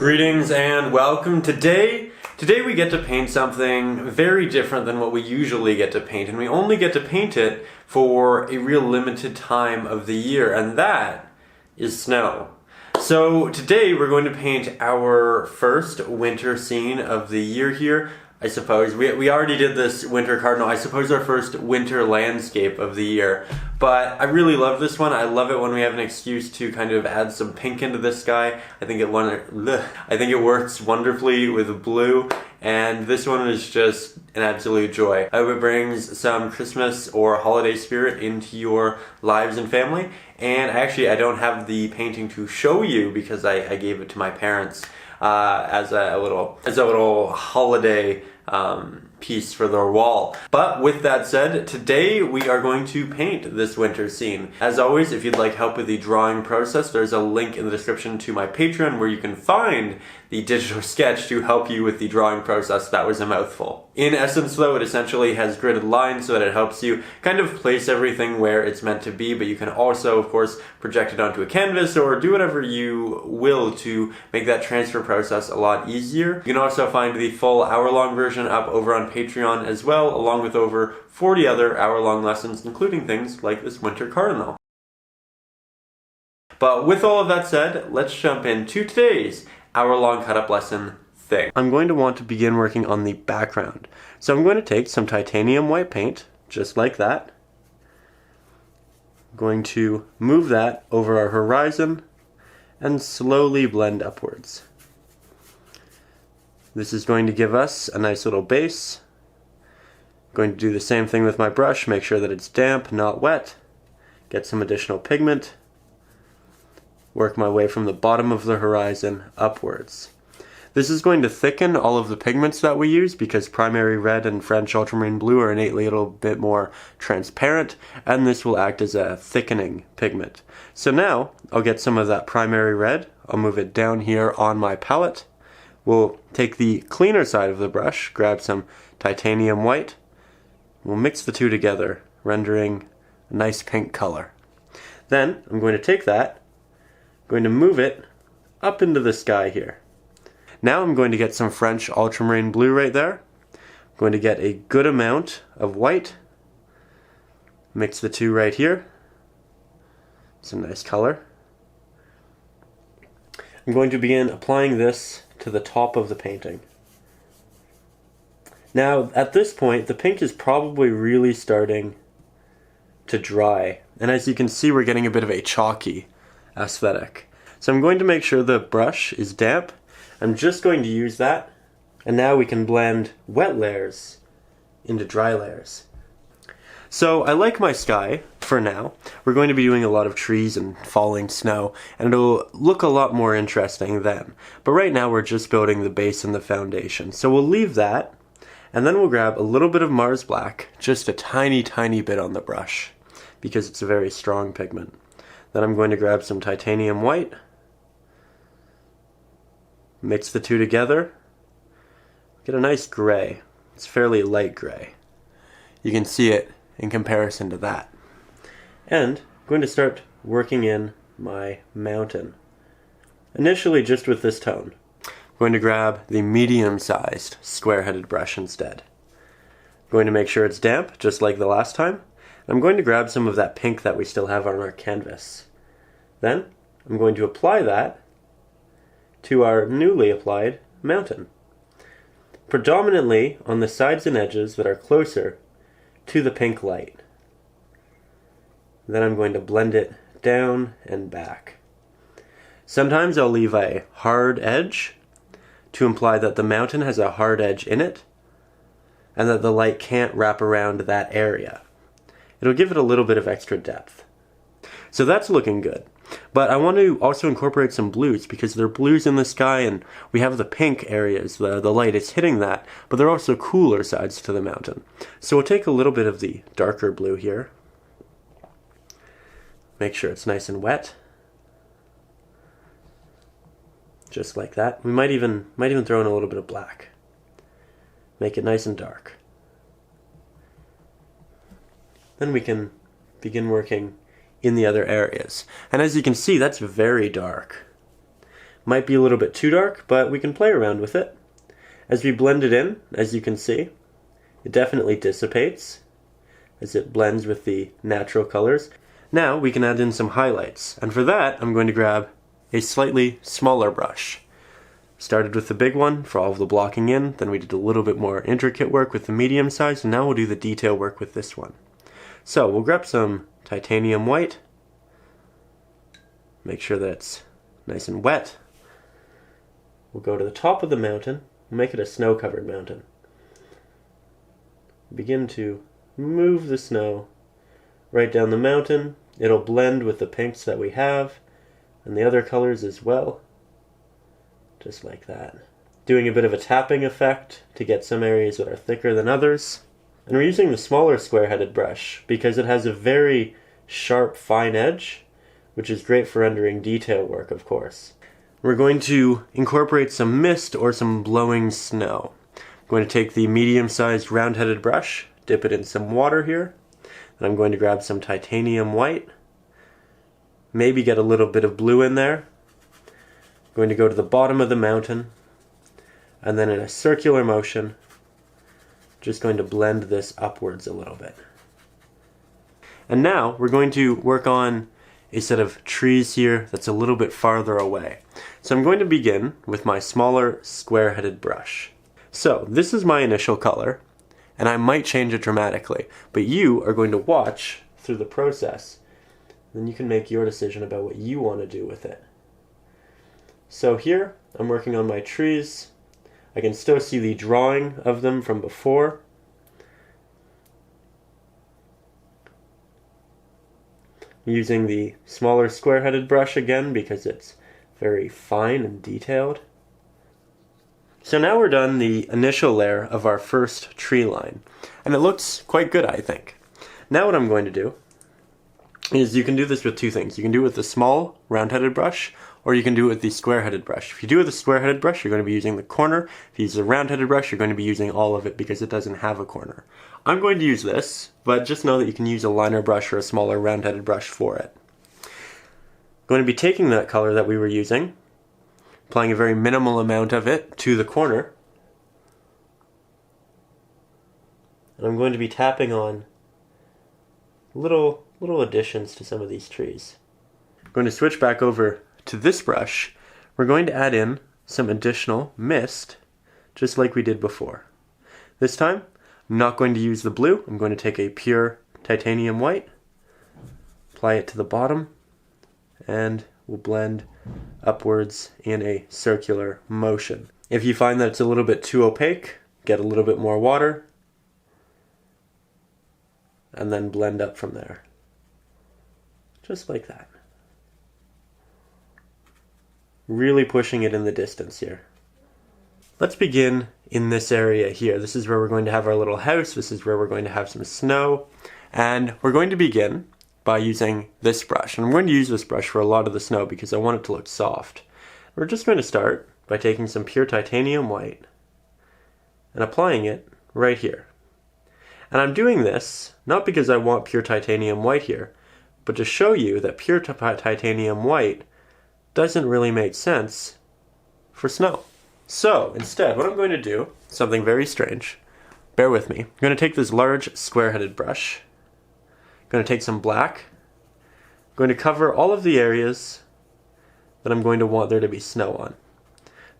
Greetings and welcome. Today we get to paint something very different than what we usually get to paint, and we only get to paint it for a real limited time of the year, and that is snow. So today we're going to paint our first winter scene of the year here. I suppose we already did this winter cardinal. I suppose our first winter landscape of the year. But I really love this one. I love it when we have an excuse to kind of add some pink into this sky. I think it works wonderfully with blue, and this one is just an absolute joy. I hope it brings some Christmas or holiday spirit into your lives and family. And actually, I don't have the painting to show you because I gave it to my parents as a little holiday piece for their wall. But with that said, today we are going to paint this winter scene. As always, if you'd like help with the drawing process, there's a link in the description to my Patreon where you can find the digital sketch to help you with the drawing process. That was a mouthful. In essence though, it essentially has gridded lines so that it helps you kind of place everything where it's meant to be, but you can also, of course, project it onto a canvas or do whatever you will to make that transfer process a lot easier. You can also find the full hour-long version up over on Patreon as well, along with over 40 other hour-long lessons, including things like this winter cardinal. But with all of that said, let's jump into today's hour-long cut-up lesson thing. I'm going to want to begin working on the background. So I'm going to take some titanium white paint, just like that. I'm going to move that over our horizon and slowly blend upwards. This is going to give us a nice little base. I'm going to do the same thing with my brush, make sure that it's damp, not wet. Get some additional pigment. Work my way from the bottom of the horizon upwards. This is going to thicken all of the pigments that we use because primary red and French ultramarine blue are innately a little bit more transparent, and this will act as a thickening pigment. So now I'll get some of that primary red. I'll move it down here on my palette. We'll take the cleaner side of the brush, grab some titanium white. We'll mix the two together, rendering a nice pink color. Then I'm going to take that, going to move it up into the sky here. Now I'm going to get some French ultramarine blue right there. I'm going to get a good amount of white. Mix the two right here. It's a nice color. I'm going to begin applying this to the top of the painting. Now at this point the pink is probably really starting to dry, and as you can see we're getting a bit of a chalky aesthetic. So I'm going to make sure the brush is damp. I'm just going to use that, and now we can blend wet layers into dry layers. So I like my sky for now. We're going to be doing a lot of trees and falling snow, and it'll look a lot more interesting then. But right now we're just building the base and the foundation. So we'll leave that, and then we'll grab a little bit of Mars Black, just a tiny bit on the brush, because it's a very strong pigment. Then I'm going to grab some titanium white, mix the two together, get a nice gray. It's fairly light gray. You can see it in comparison to that. And I'm going to start working in my mountain. Initially just with this tone. I'm going to grab the medium-sized square-headed brush instead. I'm going to make sure it's damp, just like the last time. I'm going to grab some of that pink that we still have on our canvas. Then I'm going to apply that to our newly applied mountain, predominantly on the sides and edges that are closer to the pink light. Then I'm going to blend it down and back. Sometimes I'll leave a hard edge to imply that the mountain has a hard edge in it and that the light can't wrap around that area. It'll give it a little bit of extra depth. So that's looking good. But I want to also incorporate some blues because there are blues in the sky, and we have the pink areas, the light is hitting that, but there are also cooler sides to the mountain. So we'll take a little bit of the darker blue here. Make sure it's nice and wet. Just like that. We might even throw in a little bit of black. Make it nice and dark. Then we can begin working in the other areas. And as you can see, that's very dark. Might be a little bit too dark, but we can play around with it. As we blend it in, as you can see, it definitely dissipates as it blends with the natural colors. Now we can add in some highlights, and for that I'm going to grab a slightly smaller brush. Started with the big one for all of the blocking in, then we did a little bit more intricate work with the medium size, and now we'll do the detail work with this one. So we'll grab some titanium white, make sure that it's nice and wet. We'll go to the top of the mountain, make it a snow-covered mountain. Begin to move the snow right down the mountain. It'll blend with the pinks that we have, and the other colors as well. Just like that. Doing a bit of a tapping effect to get some areas that are thicker than others. And we're using the smaller square-headed brush because it has a very sharp, fine edge, which is great for rendering detail work, of course. We're going to incorporate some mist or some blowing snow. I'm going to take the medium-sized round-headed brush, dip it in some water here, and I'm going to grab some titanium white, maybe get a little bit of blue in there. I'm going to go to the bottom of the mountain, and then in a circular motion, just going to blend this upwards a little bit. And now we're going to work on a set of trees here that's a little bit farther away. So I'm going to begin with my smaller square-headed brush. So this is my initial color, and I might change it dramatically, but you are going to watch through the process. Then you can make your decision about what you want to do with it. So here, I'm working on my trees. I can still see the drawing of them from before. I'm using the smaller square-headed brush again because it's very fine and detailed. So now we're done the initial layer of our first tree line, and it looks quite good, I think. Now what I'm going to do is you can do this with two things. You can do it with the small round-headed brush, or you can do it with the square-headed brush. If you do it with the square-headed brush, you're going to be using the corner. If you use the round-headed brush, you're going to be using all of it because it doesn't have a corner. I'm going to use this, but just know that you can use a liner brush or a smaller round-headed brush for it. I'm going to be taking that color that we were using, applying a very minimal amount of it to the corner, and I'm going to be tapping on little additions to some of these trees. I'm going to switch back over to this brush. We're going to add in some additional mist, just like we did before. This time, I'm not going to use the blue. I'm going to take a pure titanium white, apply it to the bottom, and we'll blend upwards in a circular motion. If you find that it's a little bit too opaque, get a little bit more water, and then blend up from there. Just like that. Really pushing it in the distance here. Let's begin in this area here. This is where we're going to have our little house. This is where we're going to have some snow. And we're going to begin by using this brush. And I'm going to use this brush for a lot of the snow because I want it to look soft. We're just going to start by taking some pure titanium white and applying it right here. And I'm doing this not because I want pure titanium white here, but to show you that pure titanium white doesn't really make sense for snow. So instead, what I'm going to do, something very strange. Bear with me. I'm going to take this large square-headed brush. I'm going to take some black. I'm going to cover all of the areas that I'm going to want there to be snow on.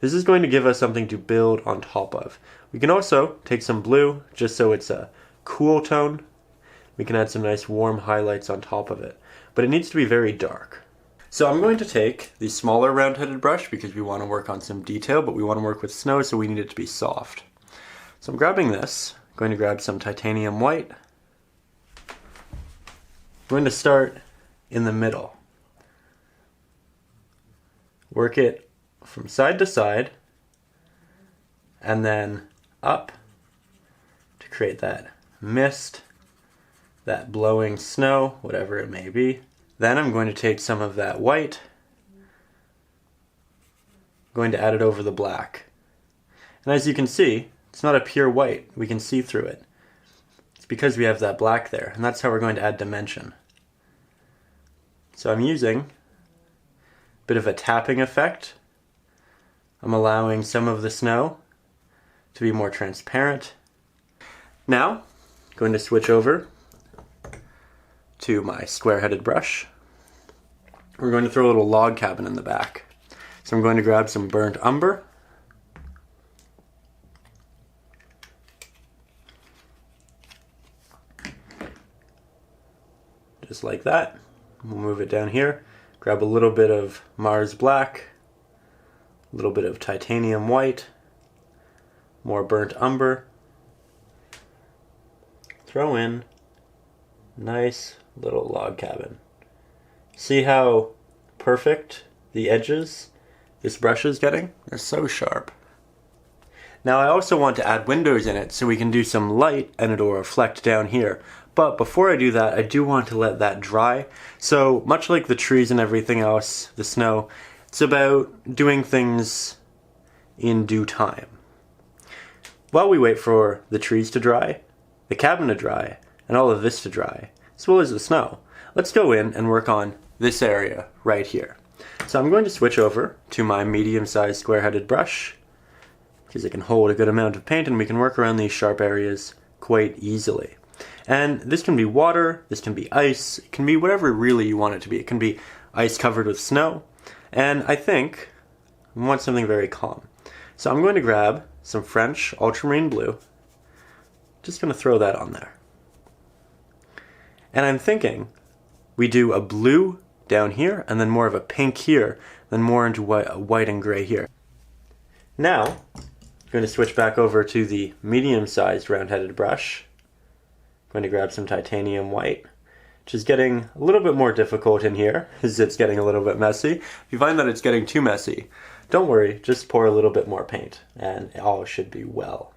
This is going to give us something to build on top of. We can also take some blue, just so it's a cool tone. We can add some nice warm highlights on top of it. But it needs to be very dark. So I'm going to take the smaller round-headed brush because we want to work on some detail, but we want to work with snow, so we need it to be soft. So I'm grabbing this. I'm going to grab some titanium white. I'm going to start in the middle. Work it from side to side, and then up to create that mist, that blowing snow, whatever it may be. Then I'm going to take some of that white, I'm going to add it over the black. And as you can see, it's not a pure white. We can see through it. It's because we have that black there, and that's how we're going to add dimension. So I'm using a bit of a tapping effect I'm allowing some of the snow to be more transparent. Now, I'm going to switch over to my square-headed brush. We're going to throw a little log cabin in the back. So I'm going to grab some burnt umber. Just like that. We'll move it down here. Grab a little bit of Mars black, a little bit of titanium white, more burnt umber. Throw in nice little log cabin. See how perfect the edges this brush is getting? They're so sharp. Now I also want to add windows in it so we can do some light and it'll reflect down here. But before I do that, I do want to let that dry. So much like the trees and everything else, the snow, it's about doing things in due time. While we wait for the trees to dry, the cabin to dry, and all of this to dry, as well as the snow, let's go in and work on this area right here. So I'm going to switch over to my medium-sized square-headed brush because it can hold a good amount of paint and we can work around these sharp areas quite easily. And this can be water, this can be ice, it can be whatever really you want it to be. It can be ice covered with snow, and I think I want something very calm. So I'm going to grab some French ultramarine blue, just going to throw that on there. And I'm thinking we do a blue down here, and then more of a pink here, then more into white and gray here. Now, I'm going to switch back over to the medium-sized round-headed brush. I'm going to grab some titanium white, which is getting a little bit more difficult in here, as it's getting a little bit messy. If you find that it's getting too messy, don't worry, just pour a little bit more paint, and all should be well.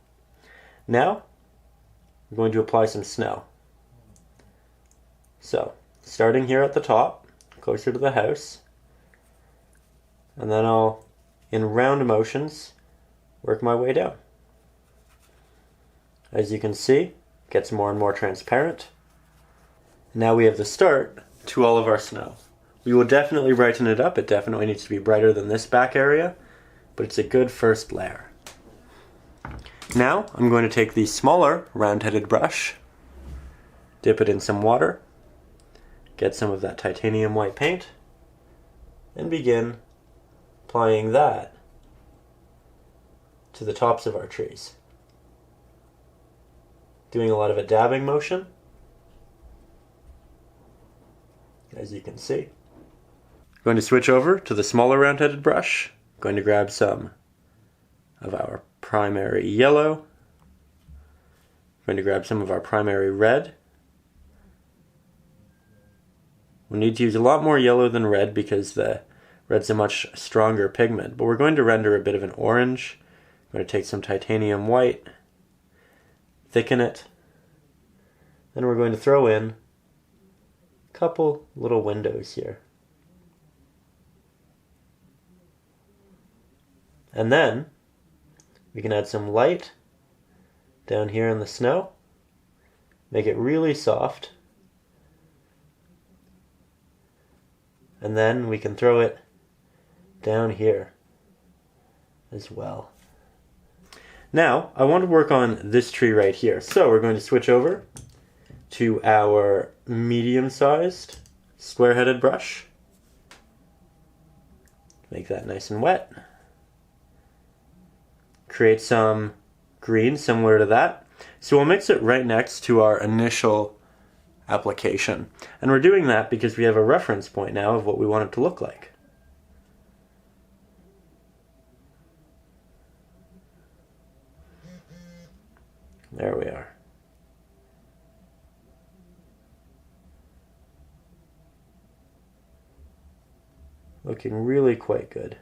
Now, I'm going to apply some snow. So, starting here at the top, closer to the house, and then I'll, in round motions, work my way down. As you can see, it gets more and more transparent. Now we have the start to all of our snow. We will definitely brighten it up. It definitely needs to be brighter than this back area, but it's a good first layer. Now I'm going to take the smaller round-headed brush, dip it in some water, get some of that titanium white paint, and begin applying that to the tops of our trees. Doing a lot of a dabbing motion, as you can see. I'm going to switch over to the smaller round-headed brush. I'm going to grab some of our primary yellow. I'm going to grab some of our primary red. We need to use a lot more yellow than red because the red's a much stronger pigment, but we're going to render a bit of an orange. I'm going to take some titanium white, thicken it, then we're going to throw in a couple little windows here. And then we can add some light down here in the snow, make it really soft, and then we can throw it down here as well. Now, I want to work on this tree right here. So we're going to switch over to our medium-sized square-headed brush. Make that nice and wet. Create some green similar to that. So we'll mix it right next to our initial application. And we're doing that because we have a reference point now of what we want it to look like. There we are. Looking really quite good.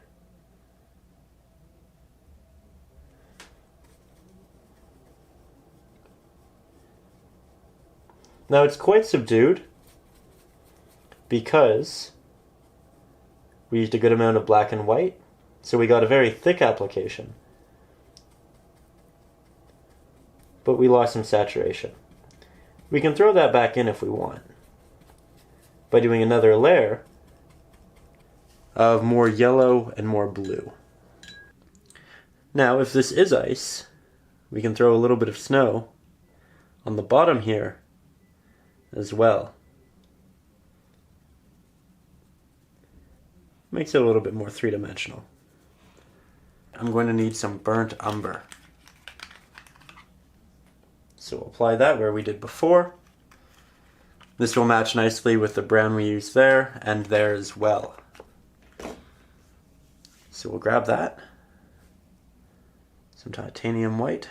Now it's quite subdued because we used a good amount of black and white, so we got a very thick application. But we lost some saturation. We can throw that back in if we want by doing another layer of more yellow and more blue. Now, if this is ice, we can throw a little bit of snow on the bottom here as well. Makes it a little bit more three-dimensional. I'm going to need some burnt umber. So we'll apply that where we did before. This will match nicely with the brown we used there and there as well. So we'll grab that. Some titanium white.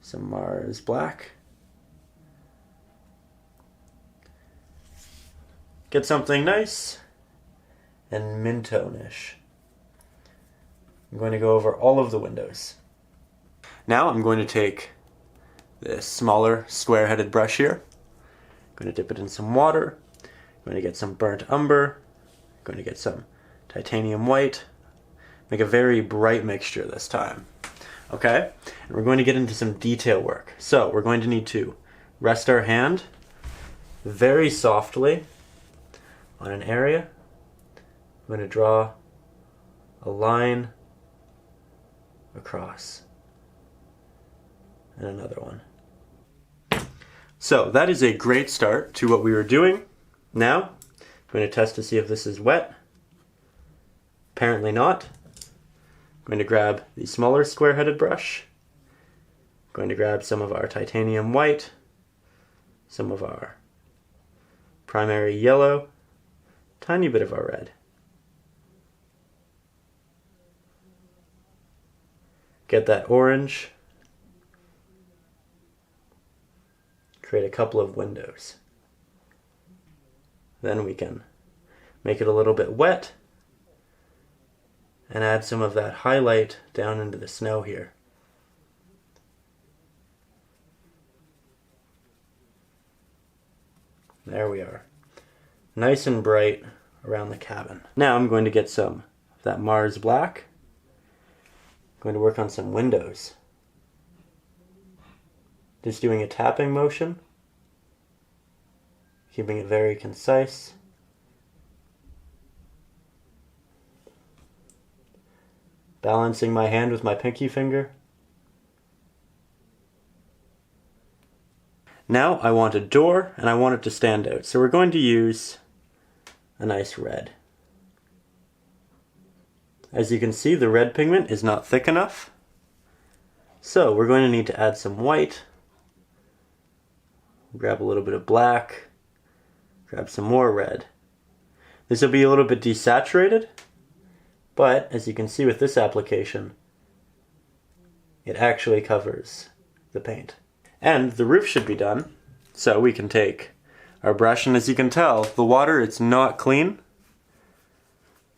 Some Mars black. Get something nice and mid-tone-ish. I'm going to go over all of the windows. Now I'm going to take this smaller square-headed brush here. I'm going to dip it in some water. I'm going to get some burnt umber. I'm going to get some titanium white. Make a very bright mixture this time. Okay? And we're going to get into some detail work. So we're going to need to rest our hand very softly on an area. I'm going to draw a line across and another one. So that is a great start to what we were doing. Now I'm going to test to see if this is wet. Apparently not. I'm going to grab the smaller square-headed brush. I'm going to grab some of our titanium white, some of our primary yellow, tiny bit of our red. Get that orange. Create a couple of windows. Then we can make it a little bit wet and add some of that highlight down into the snow here. There we are. Nice and bright around the cabin. Now I'm going to get some of that Mars black. I'm going to work on some windows. Just doing a tapping motion. Keeping it very concise. Balancing my hand with my pinky finger. Now I want a door and I want it to stand out. So we're going to use a nice red. As you can see, the red pigment is not thick enough. So we're going to need to add some white. Grab a little bit of black. Grab some more red. This will be a little bit desaturated, but as you can see with this application, it actually covers the paint. And the roof should be done, so we can take our brush, and as you can tell, the water, it's not clean.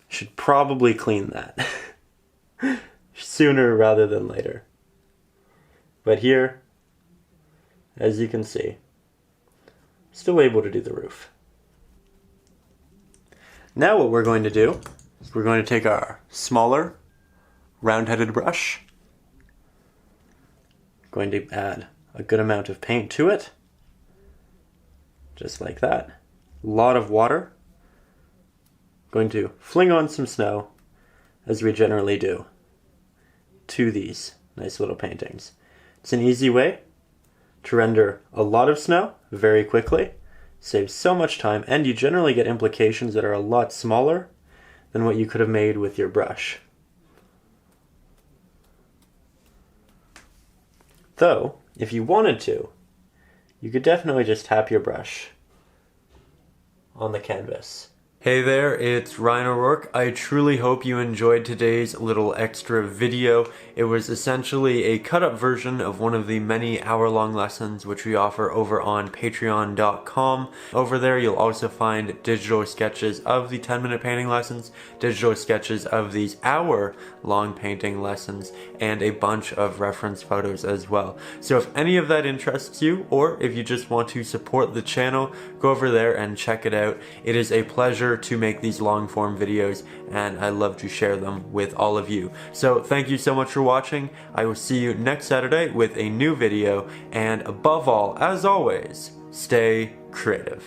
Should probably clean that sooner rather than later. But here, as you can see, still able to do the roof. Now what we're going to do is we're going to take our smaller round-headed brush, going to add a good amount of paint to it, just like that. A lot of water. Going to fling on some snow, as we generally do, to these nice little paintings. It's an easy way to render a lot of snow very quickly, saves so much time, and you generally get implications that are a lot smaller than what you could have made with your brush. Though, if you wanted to, you could definitely just tap your brush on the canvas. Hey there, it's Ryan O'Rourke. I truly hope you enjoyed today's little extra video. It was essentially a cut-up version of one of the many hour-long lessons which we offer over on patreon.com. Over there you'll also find digital sketches of the 10-minute painting lessons, digital sketches of these hour-long painting lessons, and a bunch of reference photos as well. So if any of that interests you, or if you just want to support the channel, go over there and check it out. It is a pleasure to make these long form videos, and I love to share them with all of you. So thank you so much for watching. I will see you next Saturday with a new video, and above all, as always, stay creative.